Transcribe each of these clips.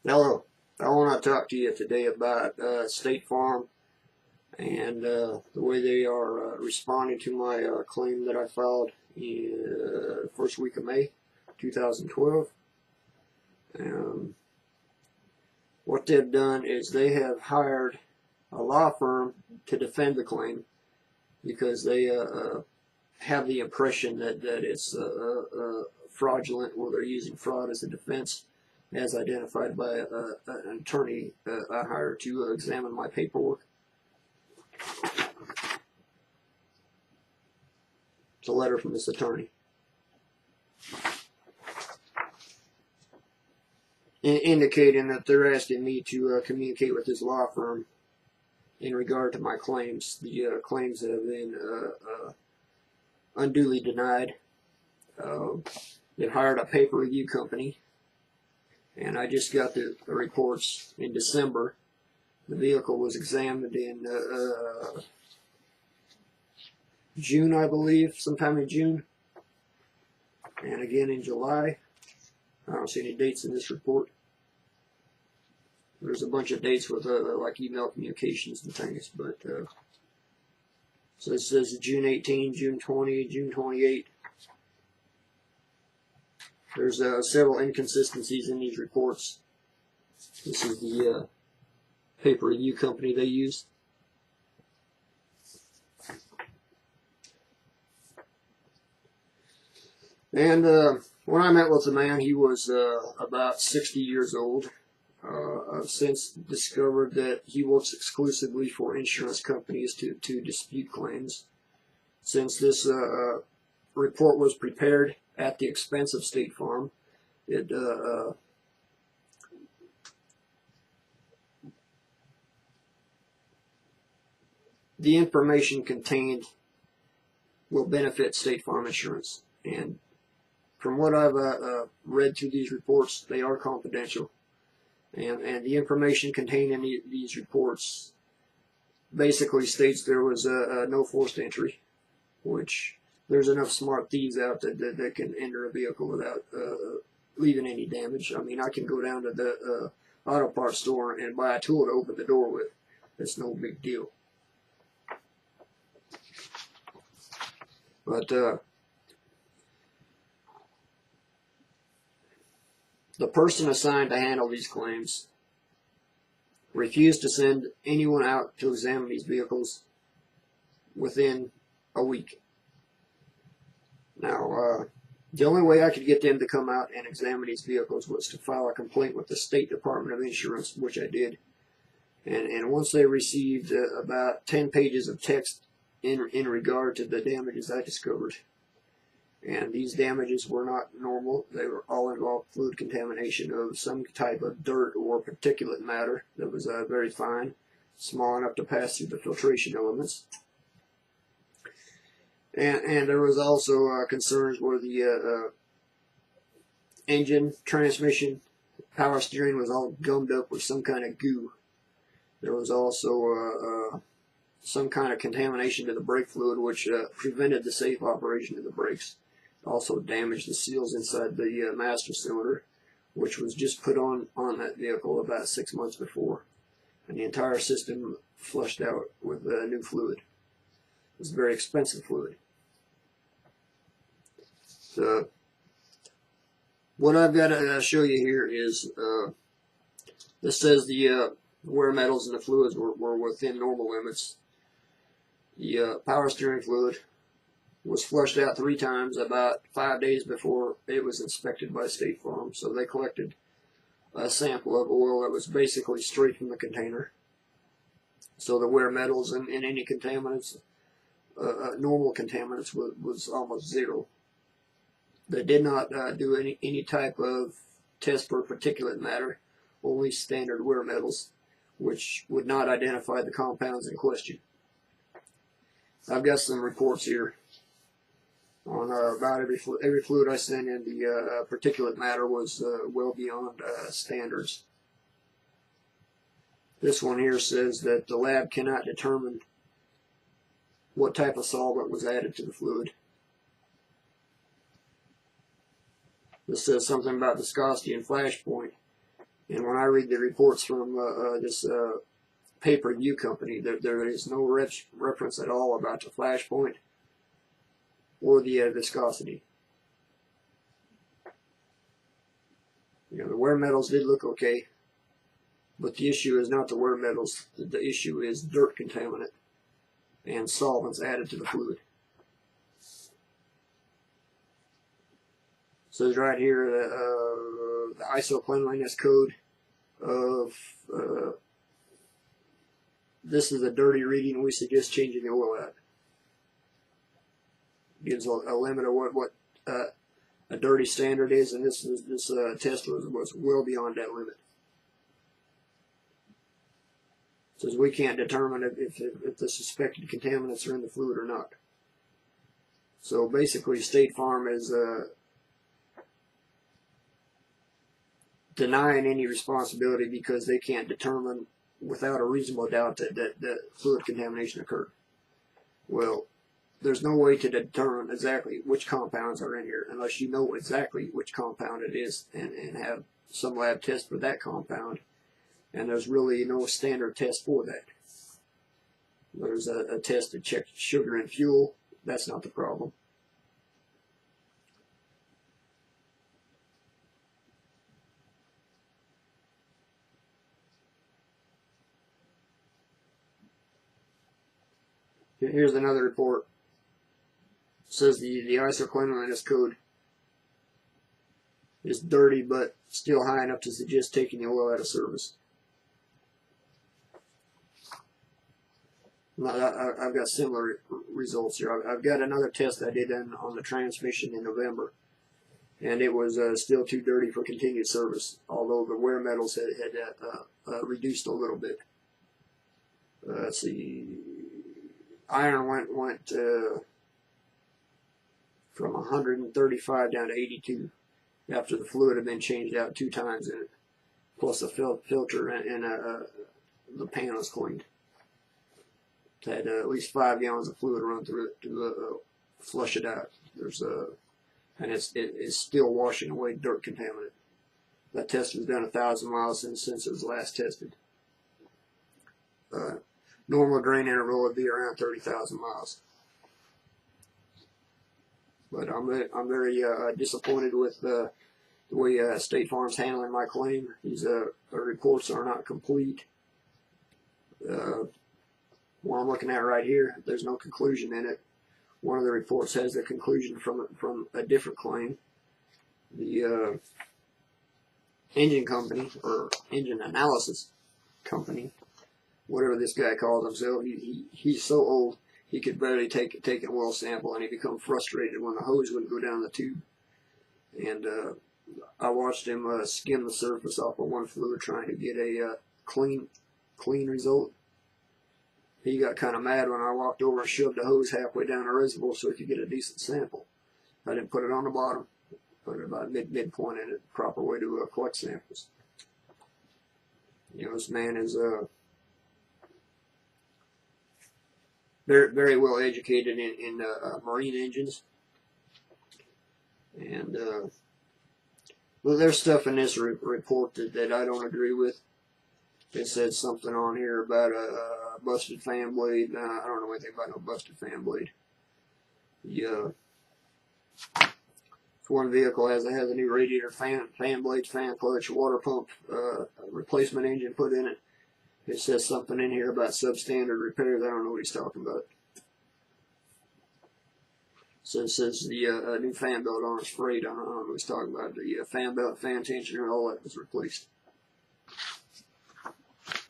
Hello, I want to talk to you today about State Farm and the way they are responding to my claim that I filed in the first week of May 2012. What they've done is they have hired a law firm to defend the claim because they have the impression that it's fraudulent, or they're using fraud as a defense, as identified by an attorney I hired to examine my paperwork. It's a letter from this attorney indicating that they're asking me to communicate with this law firm in regard to my claims. The claims have been unduly denied. They've hired a paper review company, and I just got the reports in December. The vehicle was examined in June, I believe, sometime in June, and again in July. I don't see any dates in this report. There's a bunch of dates with like email communications and things, but so it says June 18, June 20, June 28. There's several inconsistencies in these reports. This is the paper review company they use. And when I met with the man, he was about 60 years old. I've since discovered that he works exclusively for insurance companies to dispute claims. Since this report was prepared at the expense of State Farm, the information contained will benefit State Farm Insurance. And from what I've read through these reports, they are confidential. And the information contained in these reports basically states there was no forced entry, which there's enough smart thieves out there that can enter a vehicle without leaving any damage. I mean, I can go down to the auto parts store and buy a tool to open the door with. It's no big deal. But the person assigned to handle these claims refused to send anyone out to examine these vehicles within a week. Now, the only way I could get them to come out and examine these vehicles was to file a complaint with the State Department of Insurance, which I did. And once they received about 10 pages of text in regard to the damages I discovered, and these damages were not normal. They were all involved fluid contamination of some type of dirt or particulate matter that was very fine, small enough to pass through the filtration elements. And there was also concerns where the engine, transmission, power steering was all gummed up with some kind of goo. There was also some kind of contamination to the brake fluid, which prevented the safe operation of the brakes. Also damaged the seals inside the master cylinder, which was just put on that vehicle about 6 months before. And the entire system flushed out with new fluid. It was very expensive fluid. So what I've got to show you here is this says the wear metals and the fluids were within normal limits. The power steering fluid was flushed out 3 times about 5 days before it was inspected by State Farm. So they collected a sample of oil that was basically straight from the container. So the wear metals and any contaminants, normal contaminants, was almost zero. They did not do any type of test for particulate matter, only standard wear metals, which would not identify the compounds in question. I've got some reports here on about every fluid I sent in. The particulate matter was well beyond standards. This one here says that the lab cannot determine what type of solvent was added to the fluid. This says something about viscosity and flash point. And when I read the reports from this pay-per-view company, there is no reference at all about the flash point or the viscosity. You know, the wear metals did look okay, but the issue is not the wear metals. The issue is dirt contaminant and solvents added to the fluid. So it's right here the ISO cleanliness code of this is a dirty reading. We suggest changing the oil at. Gives a limit of what a dirty standard is, and this test was well beyond that limit. It says we can't determine if the suspected contaminants are in the fluid or not. So basically, State Farm is denying any responsibility because they can't determine without a reasonable doubt that fluid contamination occurred. Well, there's no way to determine exactly which compounds are in here unless you know exactly which compound it is and have some lab test for that compound. And there's really no standard test for that. There's a test to check sugar and fuel. That's not the problem. Here's another report. It says the ISO cleanliness code is dirty but still high enough to suggest taking the oil out of service. I've got similar results here. I've got another test I did on the transmission in November, and it was still too dirty for continued service, although the wear metals had reduced a little bit. Let's see. Iron went from 135 down to 82 after the fluid had been changed out 2 times in it, plus a filter and the pan was cleaned. It had at least 5 gallons of fluid run through it to flush it out. And it's still washing away dirt contaminant. That test was done 1,000 miles since it was last tested. Normal drain interval would be around 30,000 miles. But I'm very disappointed with the way State Farm's handling my claim. These reports are not complete. What I'm looking at right here, there's no conclusion in it. One of the reports has the conclusion from a different claim. The engine company, or engine analysis company, whatever this guy calls himself, he's so old he could barely take an oil sample, and he become frustrated when the hose wouldn't go down the tube. And I watched him skim the surface off of one fluid trying to get a clean result. He got kind of mad when I walked over and shoved the hose halfway down the reservoir so he could get a decent sample. I didn't put it on the bottom, put it about midpoint in it, the proper way to collect samples. You know, this man is very well educated in marine engines, and well, there's stuff in this report that I don't agree with. It said something on here about a busted fan blade. I don't know anything about no busted fan blade. If one vehicle has a new radiator, fan blades, fan clutch, water pump, replacement engine put in it. It says something in here about substandard repairs. I don't know what he's talking about. So it says the new fan belt on it's frayed. I don't know what he's talking about. The fan belt, fan tensioner, all that was replaced.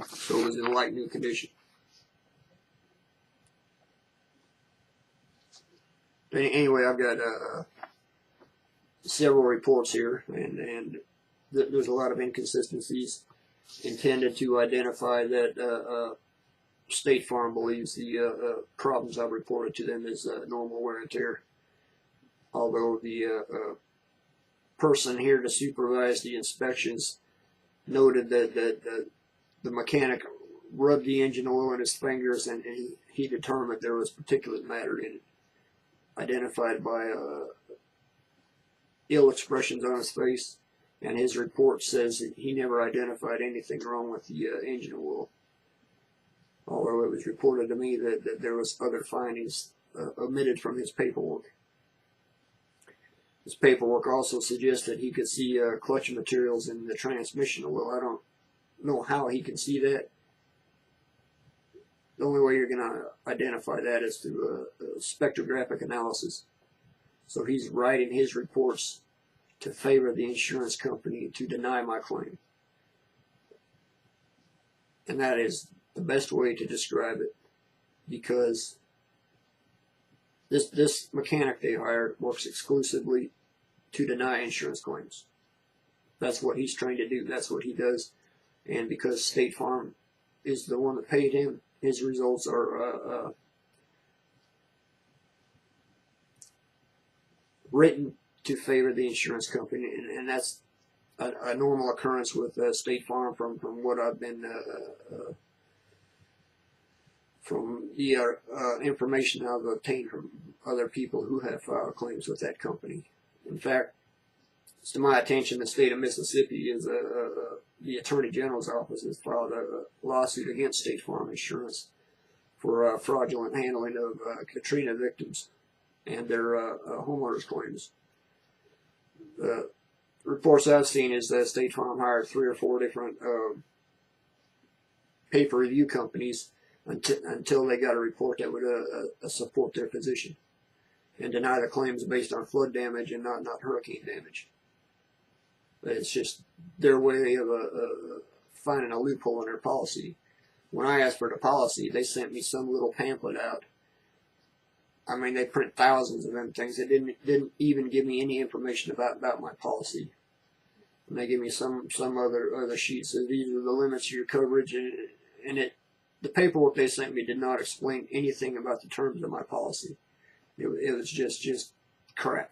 So it was in like new condition. Anyway, I've got several reports here, and there's a lot of inconsistencies intended to identify that State Farm believes the problems I've reported to them is normal wear and tear. Although the person here to supervise the inspections noted that the mechanic rubbed the engine oil in his fingers, and he determined there was particulate matter in it, identified by ill expressions on his face and his report says that he never identified anything wrong with the engine oil. Although it was reported to me that there was other findings omitted from his paperwork. His paperwork also suggests that he could see clutch materials in the transmission oil. I don't know how he can see that. The only way you're going to identify that is through a spectrographic analysis. So he's writing his reports to favor the insurance company to deny my claim. And that is the best way to describe it, because this mechanic they hired works exclusively to deny insurance claims. That's what he's trained to do. That's what he does. And because State Farm is the one that paid him, his results are written to favor the insurance company, and that's a normal occurrence with State Farm from what I've been from the information I've obtained from other people who have filed claims with that company. In fact, it's to my attention the state of Mississippi is the Attorney General's office has filed a lawsuit against State Farm Insurance for fraudulent handling of Katrina victims and their homeowners claims. The reports I've seen is that State Farm hired 3 or 4 different paper review companies until they got a report that would support their position and deny the claims based on flood damage and not hurricane damage. It's just their way of finding a loophole in their policy. When I asked for the policy, they sent me some little pamphlet out. I mean, they print thousands of them things. They didn't even give me any information about my policy. And they give me some other sheet says these are the limits of your coverage, and the paperwork they sent me did not explain anything about the terms of my policy. It was just crap.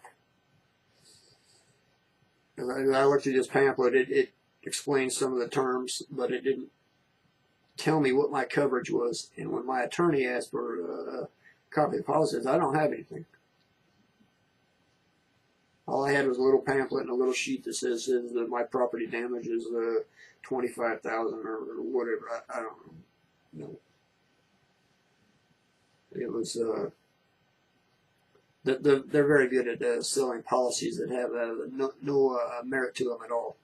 As I looked at this pamphlet, it explained some of the terms, but it didn't tell me what my coverage was. And when my attorney asked for a copy of the policy, I said, I don't have anything. All I had was a little pamphlet and a little sheet that says that my property damage is $25,000 or whatever. I don't know. It was they're very good at selling policies that have no merit to them at all,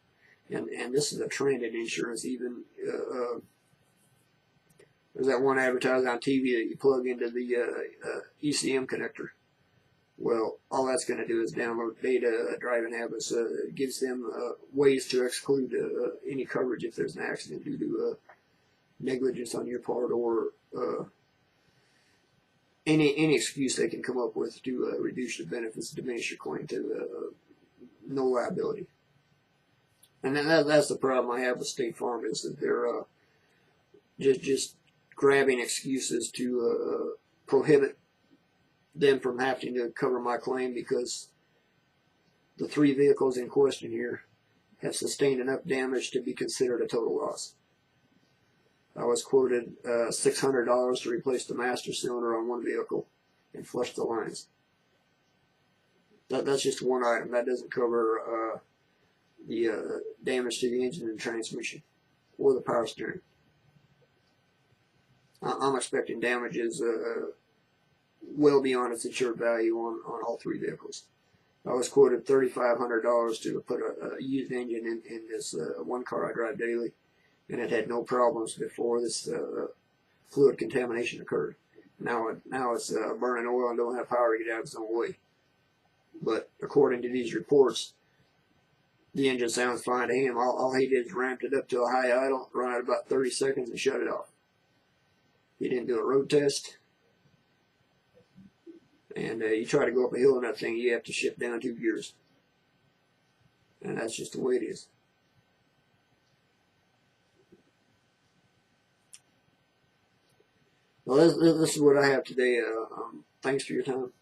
and this is a trend in insurance. Even there's that one advertisement on TV that you plug into the ECM connector. Well, all that's going to do is download data, driving habits. It gives them ways to exclude any coverage if there's an accident due to negligence on your part or any excuse they can come up with to reduce your benefits, diminish your claim to no liability. And then that's the problem I have with State Farm, is that they're just grabbing excuses to prohibit them from having to cover my claim, because the 3 vehicles in question here have sustained enough damage to be considered a total loss. I was quoted $600 to replace the master cylinder on one vehicle and flush the lines. That's just one item. That doesn't cover the damage to the engine and transmission or the power steering. I'm expecting damages well beyond its insured value on all 3 vehicles. I was quoted $3,500 to put a used engine in this one car I drive daily, and it had no problems before this fluid contamination occurred. Now it's burning oil and don't have power to get out of its own way. But according to these reports, the engine sounds fine to him. All he did is ramped it up to a high idle, run it about 30 seconds, and shut it off. He didn't do a road test. And you try to go up a hill in that thing, you have to shift down 2 gears. And that's just the way it is. Well, this is what I have today. Thanks for your time.